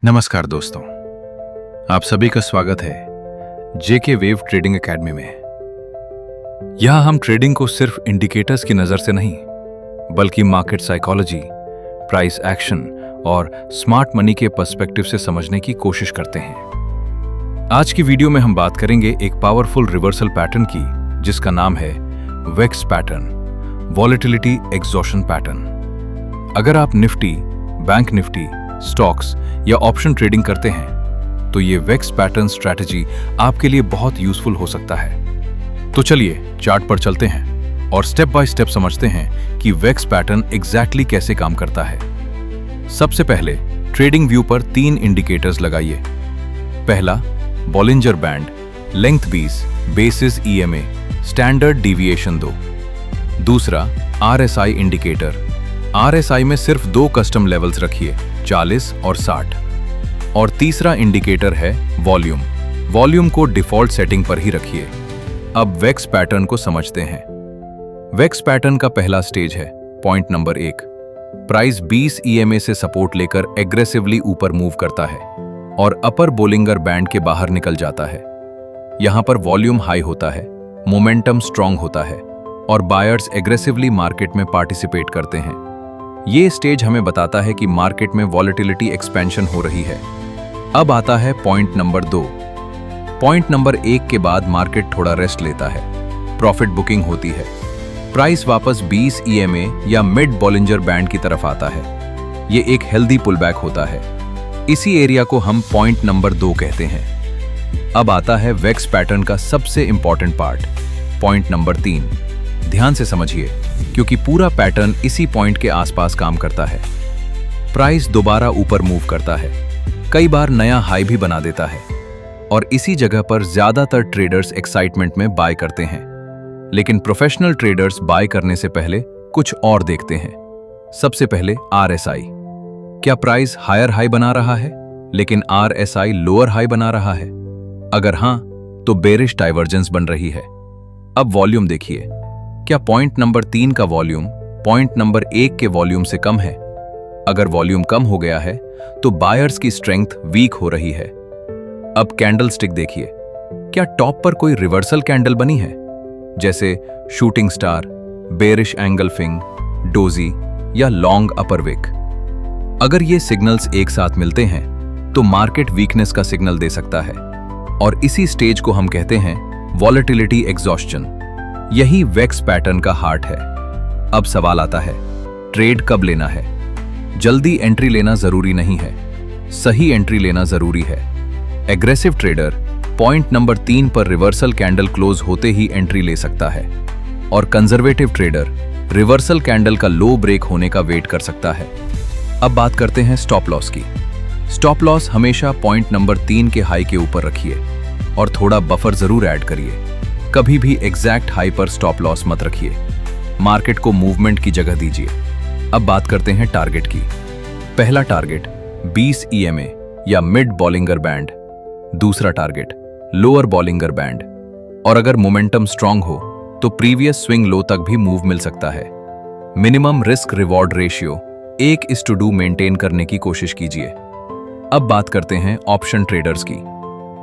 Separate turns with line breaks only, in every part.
नमस्कार दोस्तों, आप सभी का स्वागत है जेके वेव ट्रेडिंग एकेडमी में। यहां हम ट्रेडिंग को सिर्फ इंडिकेटर्स की नजर से नहीं, बल्कि मार्केट साइकोलॉजी, प्राइस एक्शन और स्मार्ट मनी के पर्सपेक्टिव से समझने की कोशिश करते हैं। आज की वीडियो में हम बात करेंगे एक पावरफुल रिवर्सल पैटर्न की, जिसका नाम है VEX pattern, volatility exhaustion pattern. अगर आप निफ्टी, बैंक निफ्टी, स्टॉक्स या ऑप्शन ट्रेडिंग करते हैं तो ये वेक्स पैटर्न स्ट्रैटेजी आपके लिए बहुत यूजफुल हो सकता है। तो चलिए चार्ट पर चलते हैं और स्टेप बाय स्टेप समझते हैं कि वेक्स पैटर्न एग्जैक्टली कैसे काम करता है। सबसे पहले ट्रेडिंग व्यू पर 3 इंडिकेटर्स लगाइए। पहला, Bollinger band, length 20, basis EMA, standard deviation 2। दूसरा, RSI इंडिकेटर। RSI में सिर्फ 2 कस्टम लेवल्स रखिए, 40 और 60। और तीसरा इंडिकेटर है वॉल्यूम। वॉल्यूम को डिफॉल्ट सेटिंग पर ही रखिए। अब वेक्स पैटर्न को समझते हैं। वेक्स पैटर्न का पहला स्टेज है पॉइंट नंबर 1। प्राइस 20 EMA से सपोर्ट लेकर एग्रेसिवली ऊपर मूव करता है और अपर बोलिंगर बैंड के बाहर निकल जाता है। यहां पर वॉल्यूम हाई होता है, मोमेंटम स्ट्रांग होता है और बायर्स एग्रेसिवली मार्केट में पार्टिसिपेट करते हैं। ये स्टेज हमें बताता है कि मार्केट में वॉलेटिलिटी एक्सपेंशन हो रही है। अब आता है पॉइंट नंबर 2। पॉइंट नंबर 1 के बाद मार्केट थोड़ा रेस्ट लेता है, प्रॉफिट बुकिंग होती है, प्राइस वापस 20 EMA या मिड बॉलिंजर बैंड की तरफ आता है। ये एक हेल्दी पुलबैक होता है। इसी एरिया को हम पॉइंट नंबर 2 कहते हैं। अब आता है वेक्स पैटर्न का सबसे इंपॉर्टेंट पार्ट, पॉइंट नंबर 3। ध्यान से समझिए, क्योंकि पूरा पैटर्न इसी पॉइंट के आसपास काम करता है। प्राइस दोबारा ऊपर मूव करता है, कई बार नया हाई भी बना देता है और इसी जगह पर ज्यादातर ट्रेडर्स एक्साइटमेंट में बाय करते हैं। लेकिन प्रोफेशनल ट्रेडर्स बाय करने से पहले कुछ और देखते हैं। सबसे पहले RSI। क्या प्राइस हायर हाई बना रहा है लेकिन RSI लोअर हाई बना रहा है? अगर हां, तो बेरिश डाइवर्जेंस बन रही है। अब वॉल्यूम देखिए, क्या पॉइंट नंबर 3 का वॉल्यूम पॉइंट नंबर 1 के वॉल्यूम से कम है? अगर वॉल्यूम कम हो गया है तो बायर्स की स्ट्रेंथ वीक हो रही है। अब कैंडल स्टिक देखिए, क्या टॉप पर कोई रिवर्सल कैंडल बनी है, जैसे shooting star, bearish engulfing, doji या लॉन्ग अपर विक? अगर ये सिग्नल्स एक साथ मिलते हैं तो मार्केट वीकनेस का सिग्नल दे सकता है और इसी स्टेज को हम कहते हैं वॉलेटिलिटी एग्जॉस्शन। यही वेक्स पैटर्न का हार्ट है। अब सवाल आता है, ट्रेड कब लेना है? जल्दी एंट्री लेना जरूरी नहीं है, सही एंट्री लेना जरूरी है। एग्रेसिव ट्रेडर पॉइंट नंबर 3 पर रिवर्सल कैंडल क्लोज होते ही एंट्री ले सकता है और कंजर्वेटिव ट्रेडर रिवर्सल कैंडल का लो ब्रेक होने का वेट कर सकता है। अब बात करते हैं स्टॉप लॉस की। स्टॉप लॉस हमेशा पॉइंट नंबर 3 के हाई के ऊपर रखिए और थोड़ा बफर जरूर ऐड करिए। कभी भी एग्जैक्ट हाई पर स्टॉप लॉस मत रखिए, मार्केट को मूवमेंट की जगह दीजिए। अब बात करते हैं टारगेट की। पहला टारगेट 20 EMA या मिड बॉलिंगर बैंड, दूसरा टारगेट लोअर बॉलिंगर बैंड। और अगर मोमेंटम स्ट्रांग हो तो प्रीवियस स्विंग लो तक भी मूव मिल सकता है। Minimum risk reward ratio 1:2 maintain करने की कोशिश कीजिए। अब बात करते हैं ऑप्शन ट्रेडर्स की।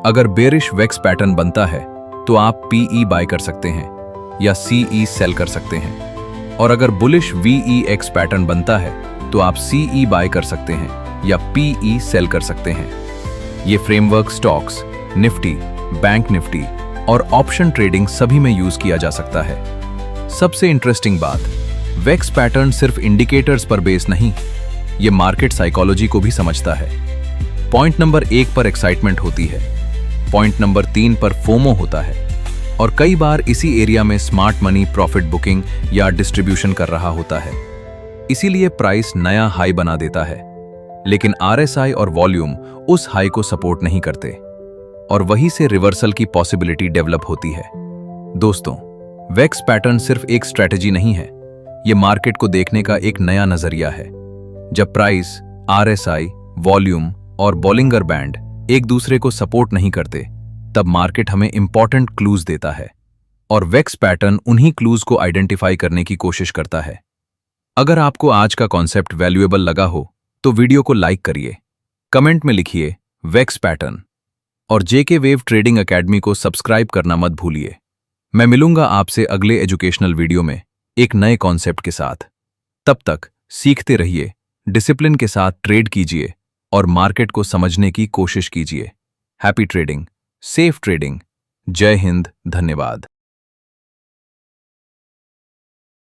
अगर बेरिश वेक्स पैटर्न बनता है तो आप PE बाय कर सकते हैं या CE सेल कर सकते हैं, और अगर बुलिश VEX पैटर्न बनता है तो आप CE बाय कर सकते हैं या PE सेल कर सकते हैं। ये framework stocks, Nifty, bank Nifty और ऑप्शन ट्रेडिंग सभी में यूज किया जा सकता है। सबसे इंटरेस्टिंग बात, वेक्स पैटर्न सिर्फ इंडिकेटर्स पर बेस नहीं, ये मार्केट साइकोलॉजी को भी समझता है। पॉइंट नंबर 1 पर एक्साइटमेंट होती है, पॉइंट नंबर 3 पर फोमो होता है और कई बार इसी एरिया में स्मार्ट मनी प्रॉफिट बुकिंग या डिस्ट्रीब्यूशन कर रहा होता है। इसीलिए प्राइस नया हाई बना देता है, लेकिन RSI और वॉल्यूम उस हाई को सपोर्ट नहीं करते और वहीं से रिवर्सल की पॉसिबिलिटी डेवलप होती है। दोस्तों, वेक्स पैटर्न सिर्फ एक स्ट्रेटजी नहीं है, ये मार्केट को देखने का एक नया नजरिया है। जब प्राइस, RSI, वॉल्यूम और बॉलिंगर बैंड एक दूसरे को सपोर्ट नहीं करते, तब मार्केट हमें इंपॉर्टेंट क्लूज देता है और वेक्स पैटर्न उन्हीं क्लूज को आइडेंटिफाई करने की कोशिश करता है। अगर आपको आज का कॉन्सेप्ट वैल्यूएबल लगा हो तो वीडियो को लाइक करिए, कमेंट में लिखिए वेक्स पैटर्न और जेके वेव ट्रेडिंग एकेडमी को सब्सक्राइब करना मत भूलिए। मैं मिलूंगा आपसे अगले एजुकेशनल वीडियो में एक नए कॉन्सेप्ट के साथ। तब तक सीखते रहिए, डिसिप्लिन के साथ ट्रेड कीजिए और मार्केट को समझने की कोशिश कीजिए। Happy trading, safe trading. जय हिंद, धन्यवाद।